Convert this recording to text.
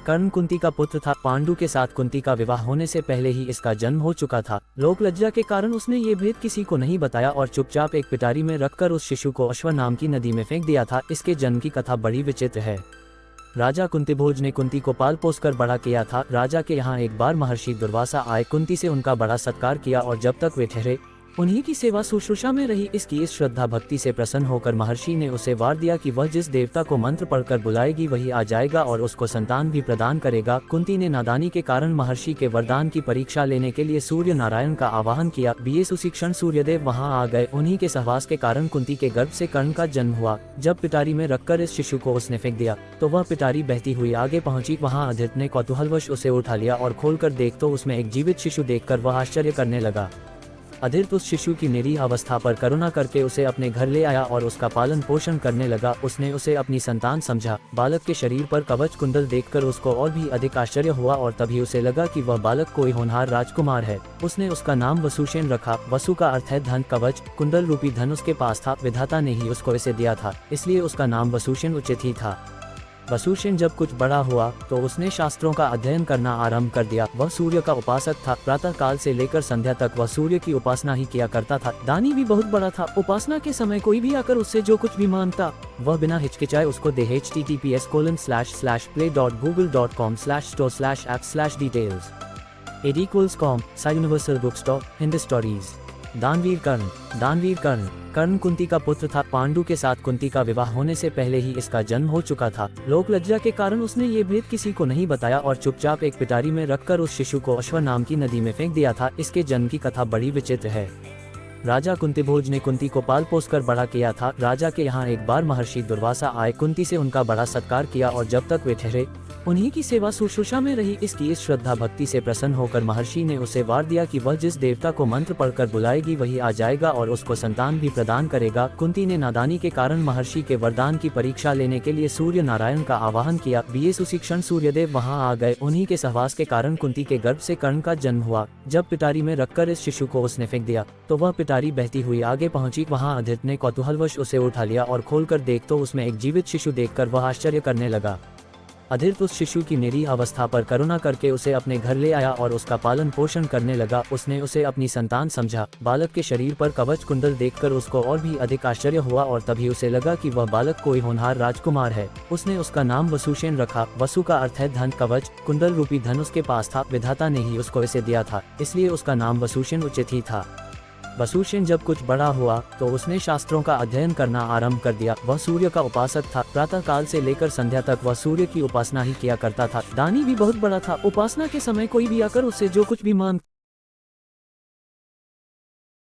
कर्ण कुंती का पुत्र था। पांडु के साथ कुंती का विवाह होने से पहले ही इसका जन्म हो चुका था। लोक लज्जा के कारण उसने ये भेद किसी को नहीं बताया और चुपचाप एक पिटारी में रखकर उस शिशु को अश्व नाम की नदी में फेंक दिया था। इसके जन्म की कथा बड़ी विचित्र है। राजा कुंतीभोज ने कुंती को पाल पोस कर बड़ा किया था। राजा के यहाँ एक बार महर्षि दुर्वासा आए, कुंती से उनका बड़ा सत्कार किया और जब तक वे ठहरे उन्हीं की सेवा शुश्रूषा में रही। इसकी इस श्रद्धा भक्ति से प्रसन्न होकर महर्षि ने उसे वार दिया कि वह जिस देवता को मंत्र पढ़कर बुलाएगी वही आ जाएगा और उसको संतान भी प्रदान करेगा। कुंती ने नादानी के कारण महर्षि के वरदान की परीक्षा लेने के लिए सूर्य नारायण का आवाहन किया। बीएस उसी क्षण सूर्यदेव वहां आ गए। उन्हीं के सहवास के कारण कुंती के गर्भ से कर्ण का जन्म हुआ। जब पिटारी में रखकर इस शिशु को उसने फेंक दिया तो वह पिटारी बहती हुई आगे पहुंची। वहां अधीर ने कौतूहलवश उसे उठा लिया और खोलकर देख तो उसमें एक जीवित शिशु देखकर वह आश्चर्य करने लगा। अधीर उस शिशु की निरीह अवस्था पर करुणा करके उसे अपने घर ले आया और उसका पालन पोषण करने लगा। उसने उसे अपनी संतान समझा। बालक के शरीर पर कवच कुंडल देखकर उसको और भी अधिक आश्चर्य हुआ और तभी उसे लगा कि वह बालक कोई होनहार राजकुमार है। उसने उसका नाम वसुसेन रखा। वसु का अर्थ है धन, कवच कुंडल रूपी धन उसके पास था। विधाता ने ही उसको इसे दिया था, इसलिए उसका नाम वसुसेन उचित ही था। वसुसेन जब कुछ बड़ा हुआ तो उसने शास्त्रों का अध्ययन करना आरंभ कर दिया। वह सूर्य का उपासक था। प्रातः काल से लेकर संध्या तक वह सूर्य की उपासना ही किया करता था। दानी भी बहुत बड़ा था। उपासना के समय कोई भी आकर उससे जो कुछ भी मांगता वह बिना हिचकिचाए उसको दे। https://play.google.com/store/app/details @com Universal Bookstore Hindi Stories। दानवीर कर्ण। दानवीर कर्ण कर्ण कुंती का पुत्र था। पांडु के साथ कुंती का विवाह होने से पहले ही इसका जन्म हो चुका था। लोक लज्जा के कारण उसने ये भेद किसी को नहीं बताया और चुपचाप एक पिटारी में रखकर उस शिशु को अश्व नाम की नदी में फेंक दिया था। इसके जन्म की कथा बड़ी विचित्र है। राजा कुंतीभोज ने कुंती को पाल पोस कर बड़ा किया था। राजा के यहाँ एक बार महर्षि दुर्वासा आए, कुंती से उनका बड़ा सत्कार किया और जब तक वे ठहरे उन्हीं की सेवा शुश्रूषा में रही। इसकी इस श्रद्धा भक्ति से प्रसन्न होकर महर्षि ने उसे वार दिया कि वह जिस देवता को मंत्र पढ़कर बुलाएगी वही आ जाएगा और उसको संतान भी प्रदान करेगा। कुंती ने नादानी के कारण महर्षि के वरदान की परीक्षा लेने के लिए सूर्य नारायण का आवाहन किया। बीएस उसी क्षण सूर्यदेव वहां आ गए। उन्हीं के सहवास के कारण कुंती के गर्भ से कर्ण का जन्म हुआ। जब पिटारी में रखकर इस शिशु को उसने फेंक दिया तो वह पिटारी बहती हुई आगे पहुंची। वहां अधीर ने कौतूहलवश उसे उठा लिया और खोलकर देख तो उसमें एक जीवित शिशु देखकर वह आश्चर्य करने लगा। अधीर उस शिशु की निरीह अवस्था पर करुणा करके उसे अपने घर ले आया और उसका पालन पोषण करने लगा। उसने उसे अपनी संतान समझा। बालक के शरीर पर कवच कुंडल देखकर उसको और भी अधिक आश्चर्य हुआ और तभी उसे लगा कि वह बालक कोई होनहार राजकुमार है। उसने उसका नाम वसुसेन रखा। वसु का अर्थ है धन, कवच कुंडल रूपी धन उसके पास था। विधाता ने ही उसको इसे दिया था, इसलिए उसका नाम वसुसेन उचित ही था। वसुसेन जब कुछ बड़ा हुआ तो उसने शास्त्रों का अध्ययन करना आरंभ कर दिया। वह सूर्य का उपासक था। प्रातः काल से लेकर संध्या तक वह सूर्य की उपासना ही किया करता था। दानी भी बहुत बड़ा था। उपासना के समय कोई भी आकर उससे जो कुछ भी मांग